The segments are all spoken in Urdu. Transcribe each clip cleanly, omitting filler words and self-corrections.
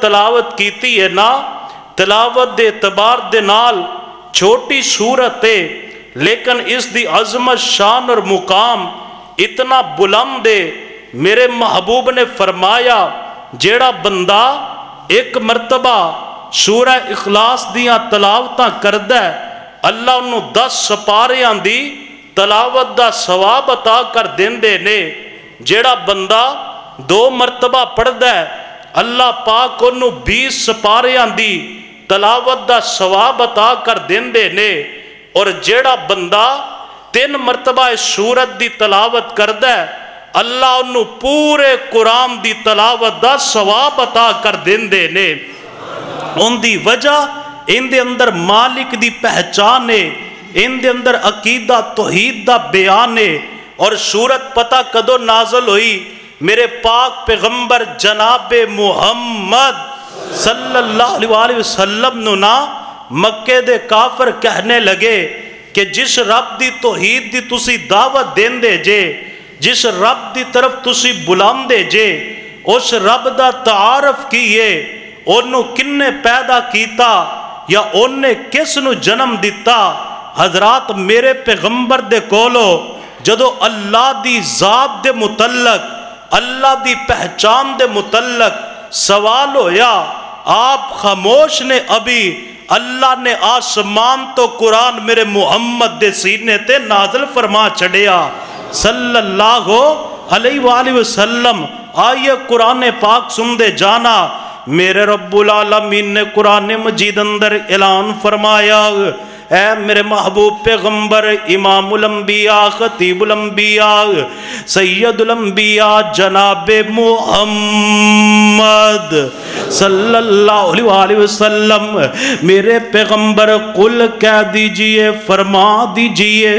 تلاوت کیتی ہے نا، تلاوت دے اعتبار دے نال چھوٹی صورت ہے، لیکن اس دی عظمت، شان اور مقام اتنا بلند ہے۔ میرے محبوب نے فرمایا جیڑا بندہ ایک مرتبہ سورہ اخلاص دیاں تلاوتاں کردہ ہے، اللہ انہوں 10 سپاریاں دی تلاوت دا ثواب عطا کر دیندے نے۔ جیڑا بندہ 2 مرتبہ پڑھدا ہے، اللہ پاک انہوں 20 سپاریاں دی تلاوت دا ثواب عطا کر دیندے نے۔ اور جیڑا بندہ 3 مرتبہ اس سورت دی تلاوت کردہ ہے، اللہ انہوں پورے قرآن دی تلاوت دا ثواب عطا کر دیندے نے۔ ان دی وجہ ان دے اندر مالک دی پہچان ہے، ان دے اندر عقیدہ توحید دا بیان ہے۔ اور سورت پتہ کدو نازل ہوئی؟ میرے پاک پیغمبر جناب محمد صلی اللہ علیہ وسلم نو نا مکے دے کافر کہنے لگے کہ جس رب دی توحید دی تسی دعوت دین دے جے، جس رب دی طرف تسی بلام دے جے، اس رب دا تعارف کیے، انہوں کنے پیدا کیتا یا انہیں کس نو جنم دیتا؟ حضرات میرے پیغمبر دے کولو جدو اللہ دی ذات دے متعلق، اللہ دی پہچان دے متعلق سوال ہویا، آپ خاموش نے ابھی اللہ نے آسمان تو قرآن میرے محمد دے سینے تے نازل فرما چڑھیا صلی اللہ علیہ وآلہ وسلم۔ آئیے قرآن پاک سن دے جانا، میرے رب العالمین نے قرآن مجید اندر اعلان فرمایا، اے میرے محبوب پیغمبر امام الانبیاء خطیب الانبیاء سید الانبیاء جناب محمد صلی اللہ علیہ وسلم، میرے پیغمبر قل کہہ دیجئے، فرما دیجئے،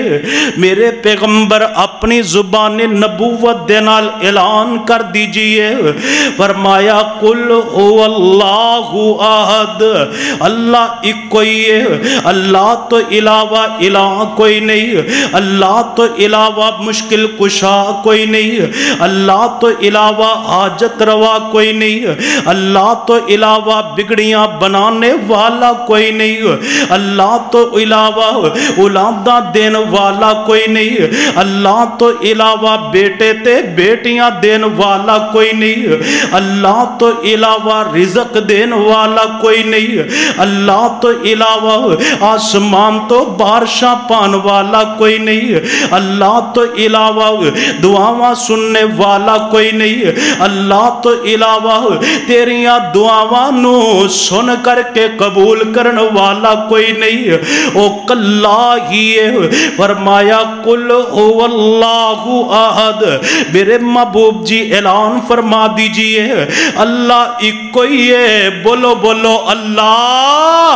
میرے پیغمبر اپنی زبان نبوت دینال اعلان کر دیجئے، فرمایا قل هو اللہ احد، اللہ ایک کوئی ہے، اللہ تو علاوہ الہ کوئی نہیں، اللہ تو علاوہ مشکل کشا کوئی نہیں، اللہ تو علاوہ حاجت روا کوئی نہیں، اللہ تو علاوہ بگڑیاں بنانے والا کوئی نہیں، اللہ تو علاوہ اولاداں دین والا کوئی نہیں، اللہ تو علاوہ بیٹے تے بیٹیاں دین والا کوئی نہیں، اللہ تو علاوہ رزق دین والا کوئی نہیں، اللہ تو علاوہ آسمان تو بارشاں پان والا کوئی نہیں، اللہ تو علاوہ دعاواں سننے والا کوئی نہیں، اللہ تو علاوہ تیریاں دعاواں نو سن کر کے قبول کرن والا کوئی نہیں، او کلا ہی ہے۔ فرمایا قل هو اللہ احد، میرے محبوب جی اعلان فرما دیجئے اللہ ایک کوئی ہے، بولو بولو اللہ،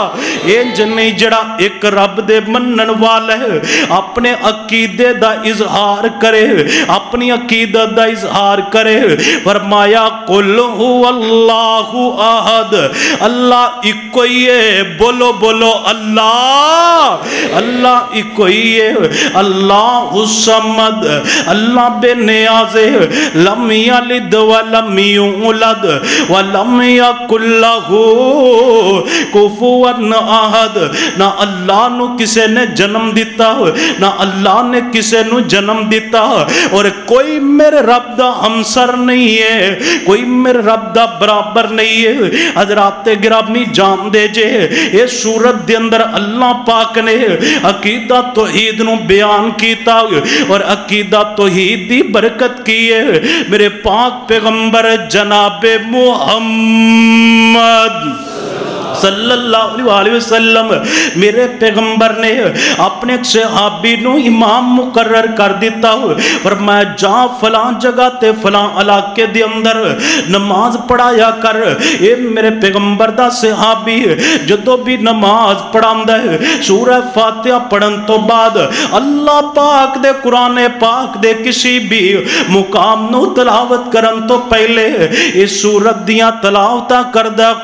انج نہیں جڑا ایک رب دے منن والا ہے اپنے عقیدے دا اظہار کرے، اپنی عقیدت دا اظہار کرے۔ فرمایا قل هو اللہ احد، اللہ ایک کوئی ہے، بولو بولو اللہ، اللہ ایک کوئی ہے، اللہ الصمد، اللہ بے نیاز ہے، لم یلد ولم یولد ولم یکن لہ کفوا احد، نہ اللہ نو کسے نے جنم دیتا نہ اللہ نے کسے نو جنم دیتا، اور کوئی میرے رب دا ہمسر نہیں ہے، کوئی میرے رب دا برابر نہیں ہے۔ حضرات گرامی جان دے جے اس سورت دے اندر اللہ پاک نے عقیدہ توحید نو بیان کیتا اور عقیدہ توحید دی برکت کی ہے میرے پاک پیغمبر جناب محمد صلی اللہ علیہ وسلم۔ میرے پیغمبر نے اپنے ایک صحابی نو امام مقرر کر دیتا، فرمایا جا فلاں جگہ تے فلاں علاقے دے اندر نماز پڑھایا کر۔ اے میرے پیغمبر دا صحابی جدو بھی نماز پڑھاندا ہے سورہ فاتحہ پڑھن تو بعد اللہ پاک دے قرآن پاک دے کسی بھی مقام نو تلاوت کرن تو پہلے اس سورت دیاں تلاوتاں کردہ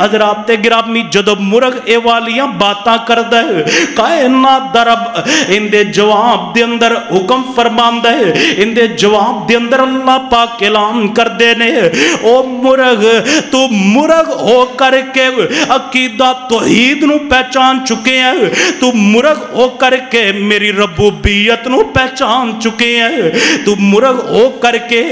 حضرات گرامی جدو مرغ اے والیاں باتاں کردا ہے کائنات دا رب اندے جواب دے اندر حکم فرماندا ہے، اندے جواب دے اندر اللہ پاک اعلان کر دے نے او مرغ تو مرغ ہو کر کے عقیدہ توحید نو پہچان چکے ہیں، تو مرغ ہو کر کے میری ربوبیت نو پہچان چکے ہیں، تو مرغ ہو کر کے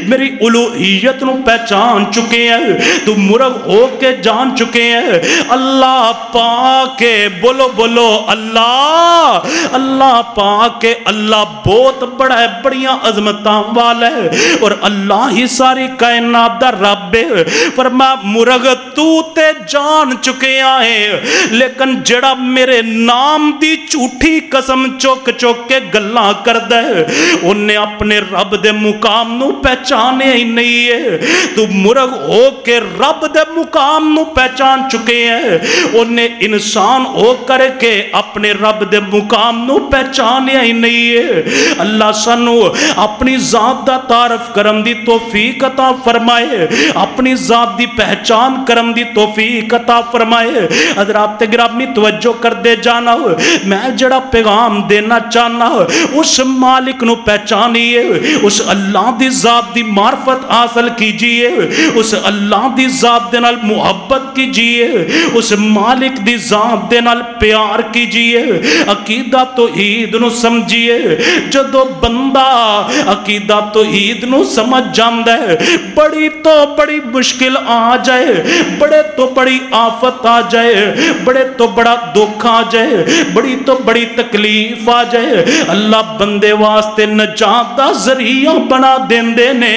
میری الوہیت نو پہچان چکے ہیں، تو مرغ ہو کے جان چکے ہیں اللہ پاک بولو بولو اللہ اللہ پاک اللہ بہت بڑا ہے، بڑیاں عظمتاں والا ہے اور اللہ ہی ساری کائنات دا رب ہے۔ فرمایا مرغ تو تے جان چکے آئے لیکن جڑا میرے نام دی جھوٹی قسم چوک چوک کے گلاں کردا ہے انہیں اپنے رب دے مقام نو پہچانے ہی نہیں ہے۔ تو مرغ ہو کے رب دے مقام نو پہچان چکے ہیں، انہیں انسان ہو کر کے اپنے رب دے مقام نو پہچانے ہی نہیں ہے۔ اللہ سانو اپنی ذات دا تعارف کرم دی توفیق عطا فرمائے، اپنی ذات دی پہچان کرم دی توفیق عطا فرمائے۔ حضرات گرامی توجہ کر دے جانا میں جڑا پیغام دینا چاہنا اس مالک نو پہچانیے، اس اللہ دی ذات دی معرفت حاصل کیجئے، اس اللہ دی ذات دے نال محبت کیجئے، اس مالک دی ذات دے نال پیار کیجئے، عقیدہ توحید نو سمجھئے۔ جدو بندہ عقیدہ توحید نو سمجھ جاندہ ہے بڑی تو بڑی مشکل آ جائے، بڑے تو بڑی آفت آ جائے، بڑے تو بڑا دکھ آ جائے، بڑی تو بڑی تکلیف آ جائے، اللہ بندے واسطے نجات دا ذریعہ بنا دیندے نے۔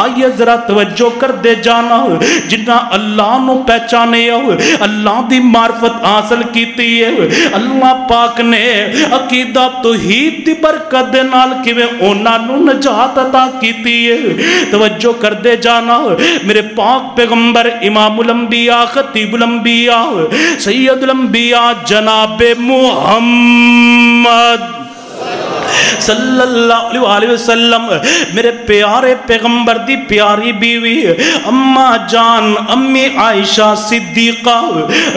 آئیے ذرا توجہ کر دے جانا جنہ اللہ نو پہچانے ہو، اللہ دی معرفت حاصل کیتی ہے، اللہ پاک نے عقیدہ توحید دی برکت دے نال کیویں انہاں نو نجات عطا کیتی ہے۔ توجہ کر دے جانا میرے پاک پیغمبر امام الانبیاء خطیب الانبیاء سید الانبیاء جناب محمد صلی اللہ علیہ وسلم میرے پیارے پیغمبر دی پیاری بیوی اماں جان امی عائشہ صدیقہ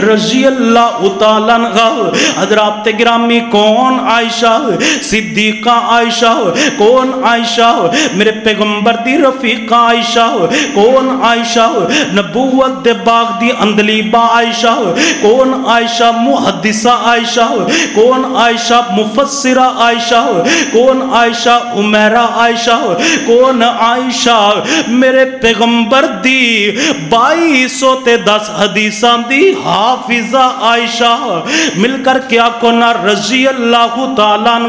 رضی اللہ تعالیٰ عنہا۔ حضرات گرامی کون عائشہ صدیقہ عائشہ؟ کون عائشہ؟ میرے پیغمبر دی رفیقہ عائشہ۔ کون عائشہ؟ نبوت دے باغ دی اندلیبہ عائشہ۔ کون عائشہ؟ محدثہ عائشہ۔ کون عائشہ؟ مفسرہ عائشہ۔ کون عائشہ؟ عمیرہ عائشہ۔ کون عائشہ؟ میرے پیغمبر دی 2210 حدیثاں دی حافظہ عائشہ۔ مل کر کیا کونا رضی اللہ تعالیٰ عنہ۔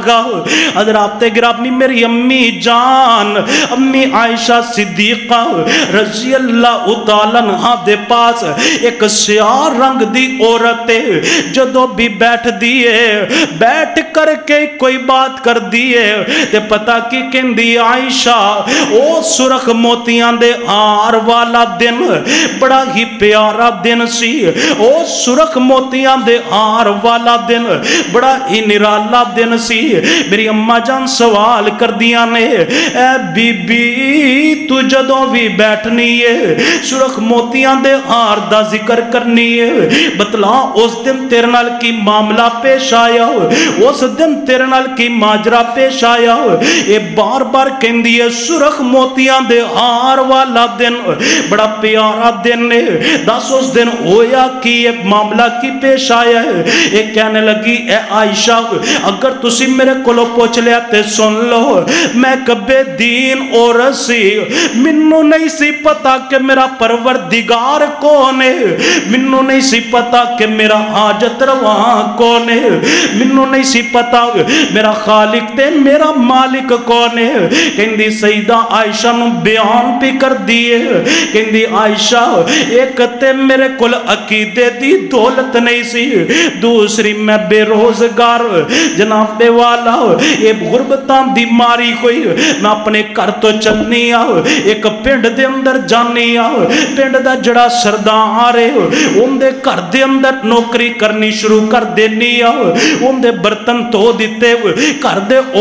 حضرات گرامی میری امی جان امی عائشہ صدیقہ رضی اللہ تعالیٰ عنہ دے پاس ایک سیاہ رنگ دی عورت ہے، جدو بھی بیٹھ دیئے بیٹھ کر کے کوئی بات کر دیئے تے پتہ کی کہندی عائشہ او سرخ موتیاں دے ہار والا دن بڑا ہی پیارا دن سی، او سرخ موتیاں دے ہار والا دن بڑا ہی نرالا دن سی۔ میری اماں جان سوال کر دیا نے اے بی بی تو جدوں بھی بیٹھنی ہے سرخ موتیاں دے ہار دا ذکر کرنی ہے، بتلا اس دن تیرے نال کی معاملہ پیش آیا، اس دن تیرے نال کی ماجرا پیش آیا۔ اے بار بار کہندی ہے سرخ موتیاں دے ہار والا دن بڑا پیارا دن ہے، دس اس دن ہویا کی معاملہ کی پیش آیا ہے۔ اے کہنے لگی اے عائشہ اگر تسی میرے کولو پوچھ لیا تے سن لو میں کبے دین عورت سی، منو نہیں سی پتا کہ میرا پروردگار کون ہے، منو نہیں سی پتا کہ میرا حاجت رواں کون ہے، منو نہیں سی پتا میرا خالق تے میرا مالک کون ہے۔ کہندی سیدہ عائشہ نو بیان پہ کر دیئے، کہندی عائشہ ایک تے میرے کل عقیدے دی دولت نہیں سی، دوسری میں بے روزگار جناب والا ایک غربتان دی ماری ہوئی میں اپنے کر تو چلنی آؤ، ایک پنڈ دے اندر جانی آؤ، پنڈ دا جڑا سردان آ رہے ہو ان دے کر دے اندر نوکری کرنی شروع کر دینی آؤ، ان دے برتن تو دیتے ہوئے کر دے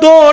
2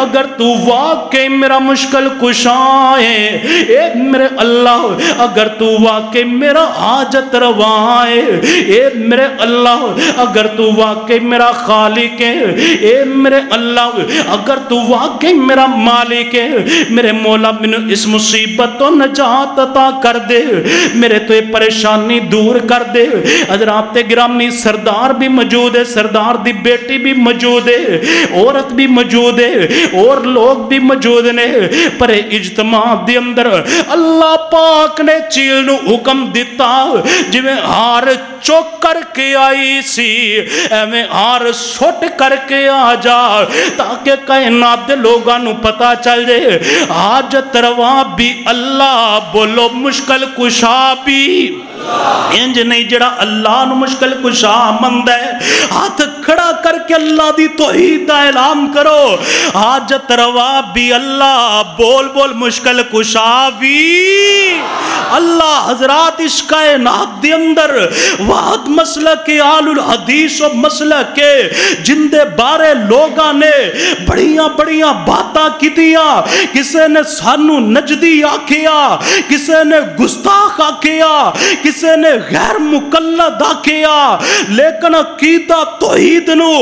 اگر تو واقعی میرا مشکل کشا ہے، اے میرے اللہ اگر تو واقعی میرا حاجت روا ہے، اے میرے اللہ اگر تو واقعی میرا خالق ہے، اے میرے اللہ اگر تو واقعی میرا مالک ہے، میرے مولا میں اس مصیبت تو نجات عطا کر دے، میرے تو یہ پریشانی دور کر دے۔ حضرات گرامی سردار بھی موجود ہے، سردار دی بیٹی بھی موجود ہے، عورت بھی موجود ہے، اور لوگ بھی موجود نے، پر اجتماع دی اندر اللہ پاک نے چیل نو حکم دیتا جو میں ہار چوک کر کے آئی سی ایویں ہار سٹ کر کے آ جا، تاکہ کائنات دے لوگاں نو پتا چل جائے حاجت روا بھی اللہ، بولو مشکل کشا بھی انج نہیں جڑا اللہ نو مشکل کشا مند ہے، ہاتھ کھڑا کر کے اللہ دی توحید دا اعلان کرو، حاجت روا بھی اللہ، بول بول مشکل کشا بھی اللہ۔ حضرات اس کائنات دے اندر وحد مسلک آل الحدیث و مسلک جن دے بارے لوگاں نے بڑیاں بڑیاں باتاں کیتیاں، کسے نے سانو نجدی آکھیا، کسے نے گستاخ آکھیا، کسے نے غیر مقلد آکھیا، لیکن عقیدہ توحید نو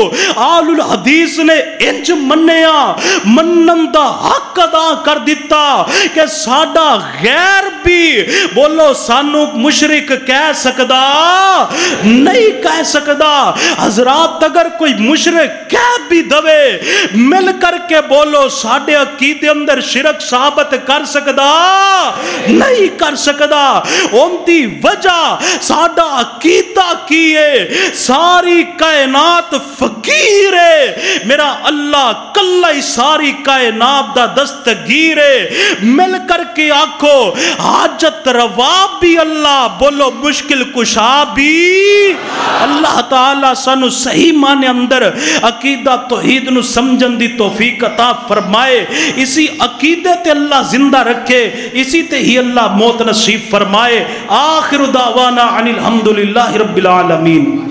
آل الحدیث نے انج منیا، منن دا حق ادا کر دیتا کہ ساڈا غیر بھی بولو سانو مشرک کہہ سکدا نہیں کہہ سکدا۔ حضرات اگر کوئی مشرک کہہ بھی دوے مل کر کے بولو ساڈے عقیدے اندر شرک ثابت کر سکدا نہیں کر سکدا، ان دی وجہ ساڈا عقیدہ کی ہے، ساری کائنات فقیر ہے، میرا اللہ کلا ہی ساری کائنات دا دستگیر ہے، مل کر کے آکھو حاجت روا بھی اللہ، بولو مشکل کشا بھی اللہ تعالیٰ سانو صحیح معنی اندر عقیدہ توحید نو سمجھن دی توفیق عطا فرمائے، اسی عقیدے تے اللہ زندہ رکھے، اسی تے ہی اللہ موت نصیب فرمائے۔ آخر دعوانا عن الحمدللہ رب العالمین۔